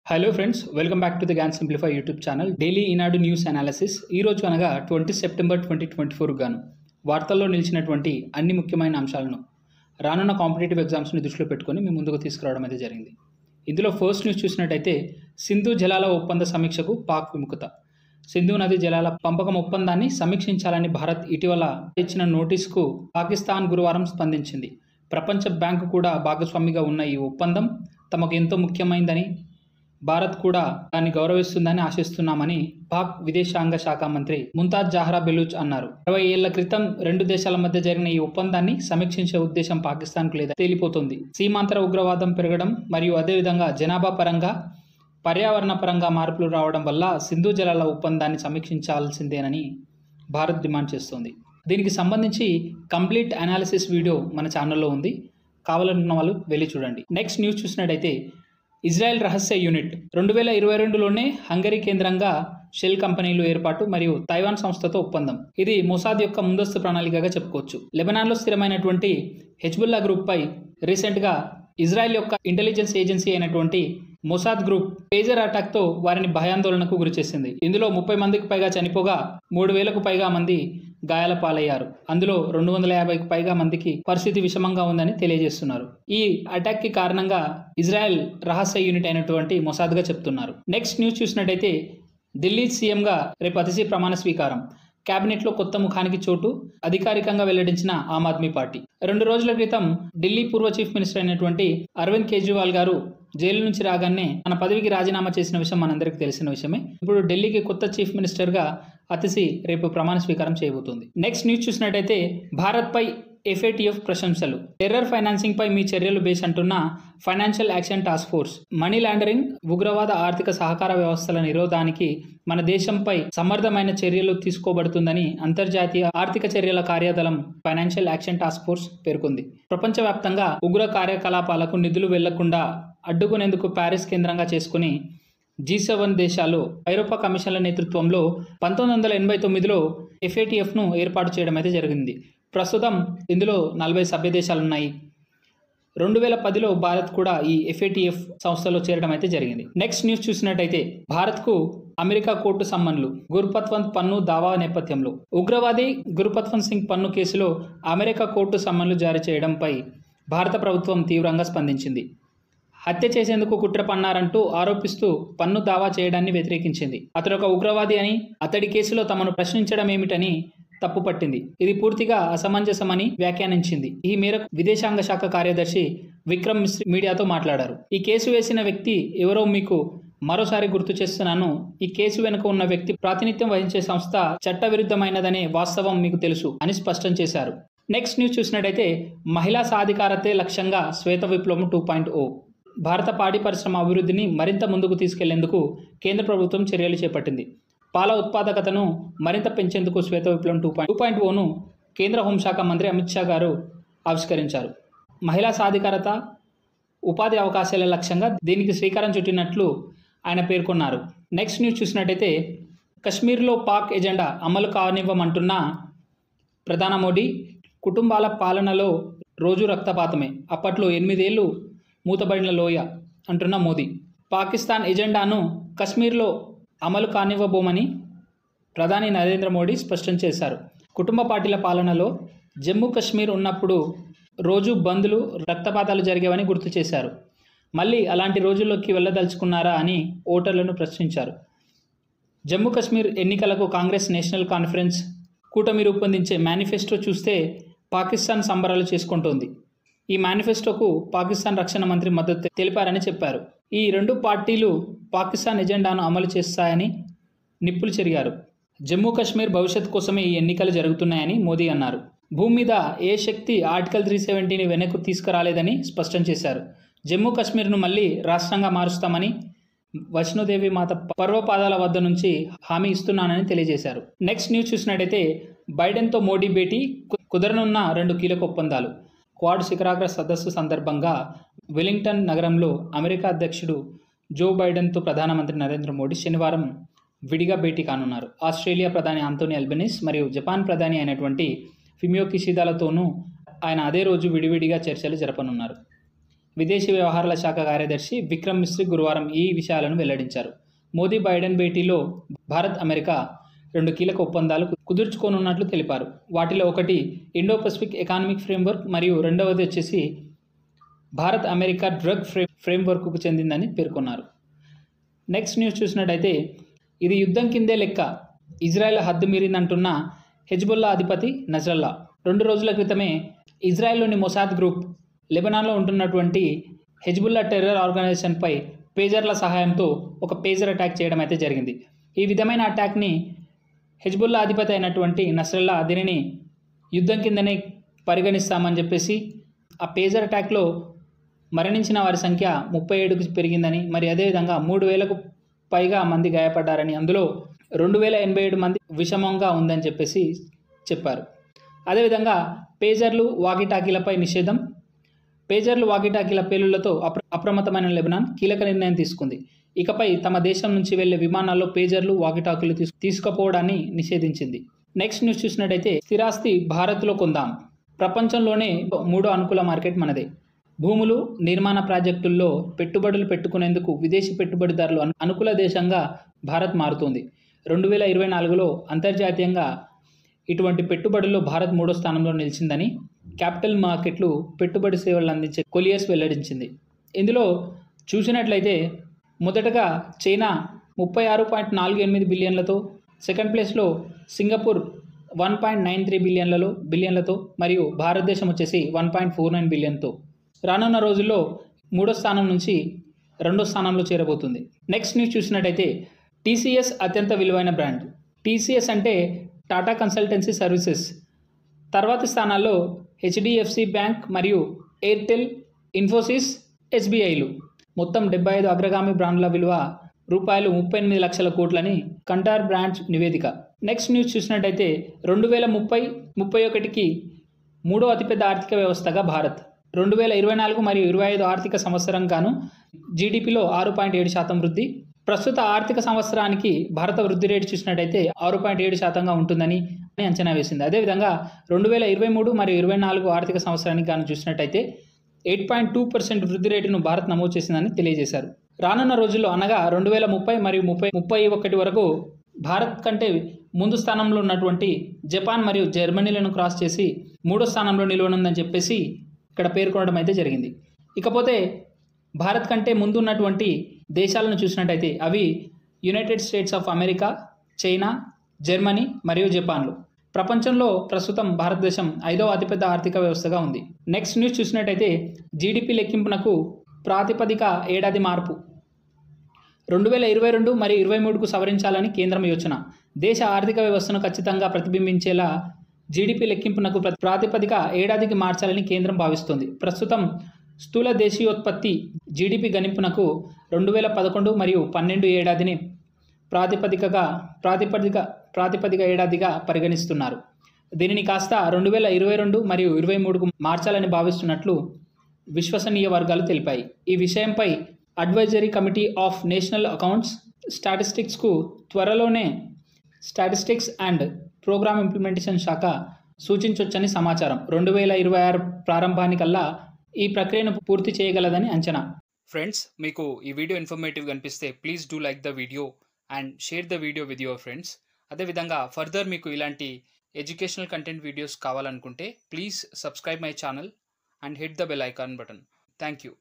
Hello friends, welcome back to the Gyan simplify YouTube channel. Daily Eenadu news analysis. ఈ రోజు అనగా 20 September 2024 గాను వార్తల్లో నిలిచినటువంటి అన్ని ముఖ్యమైన అంశాలను రానున్న కాంపిటేటివ్ ఎగ్జామ్స్ని దృష్టిలో పెట్టుకొని మేము ముందుకు తీసుకురావడం అయితే జరిగింది. ఇందులో ఫస్ట్ న్యూస్ చూసినట్టయితే సింధు జలాల ఒప్పంద సమీక్షకు పాక్ విముఖత. సింధు నది జలాల పంపకం ఒప్పందాన్ని సమీక్షించాలని భారత్ ఇటీవల ఇచ్చిన నోటీసుకు పాకిస్తాన్ గురువారం స్పందించింది. ప్రపంచ బ్యాంకు కూడా భాగస్వామిగా ఉన్న ఈ ఒప్పందం తమకు ఎంతో ముఖ్యమైందని, భారత్ కూడా దాన్ని గౌరవిస్తుందని ఆశిస్తున్నామని పాక్ విదేశాంగ శాఖ మంత్రి ముంతాజ్ జహ్రా బెలూచ్ అన్నారు. 20 ఏళ్ల క్రితం రెండు దేశాల మధ్య జరిగిన ఈ ఒప్పందాన్ని సమీక్షించే ఉద్దేశం పాకిస్తాన్కు లేదా తేలిపోతుంది. సీమాంతర ఉగ్రవాదం పెరగడం మరియు అదేవిధంగా జనాభా పరంగా, పర్యావరణ పరంగా మార్పులు రావడం వల్ల సింధు జలాల ఒప్పందాన్ని సమీక్షించాల్సిందేనని భారత్ డిమాండ్ చేస్తోంది. దీనికి సంబంధించి కంప్లీట్ అనాలిసిస్ వీడియో మన ఛానల్లో ఉంది, కావాలనుకున్న వాళ్ళు వెళ్ళి చూడండి. నెక్స్ట్ న్యూస్ చూసినట్టయితే ఇజ్రాయెల్ రహస్య యూనిట్ 2022లోనే హంగరీ కేంద్రంగా షెల్ కంపెనీలు ఏర్పాటు మరియు తైవాన్ సంస్థతో ఒప్పందం. ఇది మొసాద్ యొక్క ముందస్తు ప్రణాళికగా చెప్పుకోవచ్చు. లెబనాన్లో స్థిరమైనటువంటి హెజ్బుల్లా గ్రూప్పై రీసెంట్గా ఇజ్రాయెల్ యొక్క ఇంటెలిజెన్స్ ఏజెన్సీ అయినటువంటి మొసాద్ గ్రూప్ పేజర్ అటాక్తో వారిని భయాందోళనకు గురిచేసింది. ఇందులో 30 మందికి పైగా చనిపోగా 3000కు పైగా మంది గాయాల పాలయ్యారు. అందులో 250కి పైగా మందికి పరిస్థితి విషమంగా ఉందని తెలియజేస్తున్నారు. ఈ అటాక్ కి కారణంగా ఇజ్రాయెల్ రహస్య యూనిట్ అయినటువంటి మొసాద్గా చెప్తున్నారు. నెక్స్ట్ న్యూస్ చూసినట్టయితే ఢిల్లీ సీఎంగా రేపు అతిథి ప్రమాణ స్వీకారం. కేబినెట్లో కొత్త ముఖానికి చోటు అధికారికంగా వెల్లడించిన ఆమ్ ఆద్మీ పార్టీ. 2 రోజుల క్రితం ఢిల్లీ పూర్వ చీఫ్ మినిస్టర్ అయినటువంటి అరవింద్ కేజ్రీవాల్ గారు జైలు నుంచి రాగానే తన పదవికి రాజీనామా చేసిన విషయం మనందరికీ తెలిసిన విషయమే. ఇప్పుడు ఢిల్లీకి కొత్త చీఫ్ మినిస్టర్గా అతిథి రేపు ప్రమాణ స్వీకారం చేయబోతోంది. నెక్స్ట్ న్యూస్ చూసినట్టయితే భారత్పై FATF ప్రశంసలు. టెర్రర్ ఫైనాన్సింగ్ పై మీ చర్యలు బేస్ అంటున్న financial action task force. Money laundering, ఉగ్రవాద ఆర్థిక సహకార వ్యవస్థల నిరోధానికి మన దేశంపై సమర్థమైన చర్యలు తీసుకోబడుతుందని అంతర్జాతీయ ఆర్థిక చర్యల కార్యదళం ఫైనాన్షియల్ యాక్షన్ టాస్క్ ఫోర్స్ పేర్కొంది. ప్రపంచవ్యాప్తంగా ఉగ్ర కార్యకలాపాలకు నిధులు వెళ్లకుండా అడ్డుకునేందుకు ప్యారిస్ కేంద్రంగా చేసుకుని G7 దేశాలు ఐరోపా కమిషన్ల నేతృత్వంలో 1989లో FATFను ఏర్పాటు చేయడం అయితే జరిగింది. ప్రస్తుతం ఇందులో 40 సభ్య దేశాలున్నాయి. 2010లో భారత్ కూడా ఈ FATF సంస్థలో చేరడం అయితే జరిగింది. నెక్స్ట్ న్యూస్ చూసినట్టయితే భారత్కు అమెరికా కోర్టు సమ్మన్లు. గుర్పత్వంత్ పన్ను దావా నేపథ్యంలో ఉగ్రవాది గుర్పత్వంత్ సింగ్ పన్ను కేసులో అమెరికా కోర్టు సమ్మన్లు జారీ చేయడంపై భారత ప్రభుత్వం తీవ్రంగా స్పందించింది. హత్య చేసేందుకు కుట్ర పన్నారంటూ ఆరోపిస్తూ పన్ను దావా చేయడాన్ని వ్యతిరేకించింది. అతడు ఒక ఉగ్రవాది అని, అతడి కేసులో తమను ప్రశ్నించడం ఏమిటని తప్పుపట్టింది. ఇది పూర్తిగా అసమంజసమని వ్యాఖ్యానించింది. ఈ మేరకు విదేశాంగ శాఖ కార్యదర్శి విక్రమ్ మిశ్రీ మీడియాతో మాట్లాడారు. ఈ కేసు వేసిన వ్యక్తి ఎవరో మీకు మరోసారి గుర్తు చేస్తున్నాను. ఈ కేసు వెనుక ఉన్న వ్యక్తి ప్రాతినిధ్యం వహించే సంస్థ చట్టవిరుద్ధమైనదనే వాస్తవం మీకు తెలుసు అని స్పష్టం చేశారు. నెక్స్ట్ న్యూస్ చూసినట్టయితే మహిళా సాధికారతే లక్ష్యంగా శ్వేత విప్లవం 2.0. భారత పాడి పరిశ్రమ అభివృద్ధిని మరింత ముందుకు తీసుకెళ్లేందుకు కేంద్ర ప్రభుత్వం చర్యలు చేపట్టింది. పాల ఉత్పాదకతను మరింత పెంచేందుకు శ్వేత విప్లవం 2.0ను కేంద్ర హోంశాఖ మంత్రి అమిత్ షా గారు ఆవిష్కరించారు. మహిళా సాధికారత, ఉపాధి అవకాశాల లక్ష్యంగా దీనికి శ్రీకారం చుట్టినట్లు ఆయన పేర్కొన్నారు. నెక్స్ట్ న్యూస్ చూసినట్టయితే కశ్మీర్లో పాక్ ఎజెండా అమలు కానివ్వమంటున్న ప్రధాని మోడీ. కుటుంబాల పాలనలో రోజు రక్తపాతమే, అప్పట్లో 8 ఏళ్లు మూతబడిన లోయ అంటున్న మోదీ. పాకిస్తాన్ ఎజెండాను కశ్మీర్లో అమలు కానివ్వబోమని ప్రధాని నరేంద్ర మోడీ స్పష్టం చేశారు. కుటుంబ పార్టీల పాలనలో జమ్మూ కశ్మీర్ ఉన్నప్పుడు రోజు బంద్లు, రక్తపాతాలు జరిగేవని గుర్తు చేశారు. మళ్ళీ అలాంటి రోజుల్లోకి వెళ్ళదలుచుకున్నారా అని ఓటర్లను ప్రశ్నించారు. జమ్మూ కశ్మీర్ ఎన్నికలకు కాంగ్రెస్ నేషనల్ కాన్ఫరెన్స్ కూటమి రూపొందించే మేనిఫెస్టో చూస్తే పాకిస్తాన్ సంబరాలు చేసుకుంటోంది. ఈ మేనిఫెస్టోకు పాకిస్తాన్ రక్షణ మంత్రి మద్దతు తెలిపారని చెప్పారు. ఈ 2 పార్టీలు పాకిస్తాన్ ఎజెండాను అమలు చేస్తాయని నిప్పులు చెరిగారు. జమ్మూ కశ్మీర్ భవిష్యత్ కోసమే ఈ ఎన్నికలు జరుగుతున్నాయని మోదీ అన్నారు. భూమి మీద ఏ శక్తి ఆర్టికల్ 370ని వెనక్కు తీసుకురాలేదని స్పష్టం చేశారు. జమ్మూ కశ్మీర్ను మళ్ళీ రాష్ట్రంగా మారుస్తామని వైష్ణోదేవి మాత పర్వపాదాల వద్ద నుంచి హామీ ఇస్తున్నానని తెలియజేశారు. నెక్స్ట్ న్యూస్ చూసినట్టయితే బైడెన్తో మోడీ భేటీ, కుదరనున్న 2 కీలక ఒప్పందాలు. క్వాడ్ శిఖరాగ్ర సదస్సు సందర్భంగా వెలింగ్టన్ నగరంలో అమెరికా అధ్యక్షుడు జో బైడెన్తో ప్రధానమంత్రి నరేంద్ర మోడీ శనివారం విడిగా భేటీ కానున్నారు. ఆస్ట్రేలియా ప్రధాని ఆంటోనీ అల్బనీస్ మరియు జపాన్ ప్రధాని అయినటువంటి ఫుమియో కిషిదాలతోనూ ఆయన అదే రోజు విడివిడిగా చర్చలు జరపనున్నారు. విదేశీ వ్యవహారాల శాఖ కార్యదర్శి విక్రమ్ మిశ్రీ గురువారం ఈ విషయాలను వెల్లడించారు. మోదీ బైడెన్ భేటీలో భారత్ అమెరికా 2 కీలక ఒప్పందాలు కుదుర్చుకోనున్నట్లు తెలిపారు. వాటిలో ఒకటి ఇండో పసిఫిక్ ఎకనామిక్ ఫ్రేమ్వర్క్ మరియు రెండవది వచ్చేసి భారత్ అమెరికా డ్రగ్ ఫ్రేమ్వర్క్కు చెందిందని పేర్కొన్నారు. నెక్స్ట్ న్యూస్ చూసినట్టయితే ఇది యుద్ధం కిందే లెక్క, ఇజ్రాయెల్ హద్దు మీరిందంటున్న హెజ్బుల్లా అధిపతి నజ్రల్లా. 2 రోజుల క్రితమే ఇజ్రాయెల్లోని మొసాద్ గ్రూప్ లెబనాన్లో ఉంటున్నటువంటి హెజ్బుల్లా టెర్రర్ ఆర్గనైజేషన్పై పేజర్ల సహాయంతో ఒక పేజర్ అటాక్ చేయడం అయితే జరిగింది. ఈ విధమైన అటాక్ని హెజ్బుల్లా అధిపతి అయినటువంటి నస్రల్లా దీనిని యుద్ధం కిందనే పరిగణిస్తామని చెప్పేసి ఆ పేజర్ అటాక్లో మరణించిన వారి సంఖ్య 37కు పెరిగిందని, మరి అదేవిధంగా 3000కు పైగా మంది గాయపడ్డారని, అందులో 2087 మంది విషమంగా ఉందని చెప్పేసి చెప్పారు. అదేవిధంగా పేజర్లు వాకీటాకీలపై నిషేధం. పేజర్లు వాకీటాకీల పేలుళ్లతో అప్రమత్తమైన లెబనాన్ కీలక నిర్ణయం తీసుకుంది. ఇకపై తమ దేశం నుంచి వెళ్లే విమానాల్లో పేజర్లు వాకీటాకీలు తీసుకుపోవడాన్ని నిషేధించింది. నెక్స్ట్ న్యూస్ చూసినట్టయితే స్థిరాస్తి భారత్లో కొందాం, ప్రపంచంలోనే 3వ అనుకూల మార్కెట్ మనదే. భూములు, నిర్మాణ ప్రాజెక్టుల్లో పెట్టుబడులు పెట్టుకునేందుకు విదేశీ పెట్టుబడిదారులు అనుకూల దేశంగా భారత్ మారుతోంది. 2024లో అంతర్జాతీయంగా ఇటువంటి పెట్టుబడుల్లో భారత్ 3వ స్థానంలో నిలిచిందని క్యాపిటల్ మార్కెట్లు పెట్టుబడి సేవలను అందించే కొలియస్ వెల్లడించింది. ఇందులో చూసినట్లయితే మొదటగా చైనా 36.48 బిలియన్లతో, సెకండ్ ప్లేస్లో సింగపూర్ 1.93 బిలియన్లతో మరియు భారతదేశం వచ్చేసి 1.49 బిలియన్తో రానున్న రోజుల్లో 3వ స్థానం నుంచి 2వ స్థానంలో చేరబోతుంది. నెక్స్ట్ న్యూస్ చూసినట్టయితే టీసీఎస్ అత్యంత విలువైన బ్రాండ్. టీసీఎస్ అంటే టాటా కన్సల్టెన్సీ సర్వీసెస్. తర్వాతి స్థానాల్లో హెచ్డిఎఫ్సి బ్యాంక్ మరియు ఎయిర్టెల్, ఇన్ఫోసిస్, ఎస్బీఐలు. మొత్తం 75 అగ్రగామి బ్రాండ్ల విలువ రూపాయలు 38 లక్షల కోట్లని కంటార్ బ్రాండ్స్ నివేదిక. నెక్స్ట్ న్యూస్ చూసినట్టయితే 2030-31కి 3వ అతిపెద్ద ఆర్థిక వ్యవస్థగా భారత్. 2024 మరియు 25 ఆర్థిక సంవత్సరం గాను జీడిపిలో 6.7% వృద్ధి. ప్రస్తుత ఆర్థిక సంవత్సరానికి భారత వృద్ధి రేటు చూసినట్టయితే 6.7%గా ఉంటుందని అంచనా వేసింది. అదేవిధంగా 2023 మరియు 24 ఆర్థిక సంవత్సరానికి గాను చూసినట్టయితే 8.2% వృద్ధి రేటును భారత్ నమోదు చేసిందని తెలియజేశారు. రానున్న రోజుల్లో అనగా 2030 మరియు 31 వరకు భారత్ కంటే ముందు స్థానంలో ఉన్నటువంటి జపాన్ మరియు జర్మనీలను క్రాస్ చేసి 3వ స్థానంలో నిలవనుందని చెప్పేసి ఇక్కడ పేర్కొనడం అయితే జరిగింది. ఇకపోతే భారత్ కంటే ముందు ఉన్నటువంటి దేశాలను చూసినట్టయితే అవి United states of America, China, Germany మరియు జపాన్లు. ప్రపంచంలో ప్రస్తుతం భారతదేశం 5వ అతిపెద్ద ఆర్థిక వ్యవస్థగా ఉంది. నెక్స్ట్ న్యూస్ చూసినట్టయితే జీడిపి లెక్కింపునకు ప్రాతిపదిక ఏడాది మార్పు. 2022 మరియు 23కు సవరించాలని కేంద్రం యోచన. దేశ ఆర్థిక వ్యవస్థను ఖచ్చితంగా ప్రతిబింబించేలా జీడిపి లెక్కింపునకు ప్రాతిపదిక ఏడాదికి మార్చాలని కేంద్రం భావిస్తోంది. ప్రస్తుతం స్థూల దేశీయోత్పత్తి జీడిపి గణింపునకు 2011 మరియు 12 ఏడాదిని ప్రాతిపదిక ఏడాదిగా పరిగణిస్తున్నారు. దీనిని కాస్త 2022 మరియు 23కు మార్చాలని భావిస్తున్నట్లు విశ్వసనీయ వర్గాలు తెలిపాయి. ఈ విషయంపై advisory committee of national accounts స్టాటిస్టిక్స్కు త్వరలోనే స్టాటిస్టిక్స్ అండ్ ప్రోగ్రామ్ ఇంప్లిమెంటేషన్ శాఖ సూచించొచ్చని సమాచారం. 2026 ప్రారంభానికల్లా ఈ ప్రక్రియను పూర్తి చేయగలదని అంచనా. ఫ్రెండ్స్, మీకు ఈ వీడియో ఇన్ఫర్మేటివ్గా అనిపిస్తే please do like the video and share the video with your friends. అదేవిధంగా ఫర్దర్ మీకు ఇలాంటి ఎడ్యుకేషనల్ కంటెంట్ వీడియోస్ కావాలనుకుంటే please subscribe my channel and hit the bell icon button. Thank you.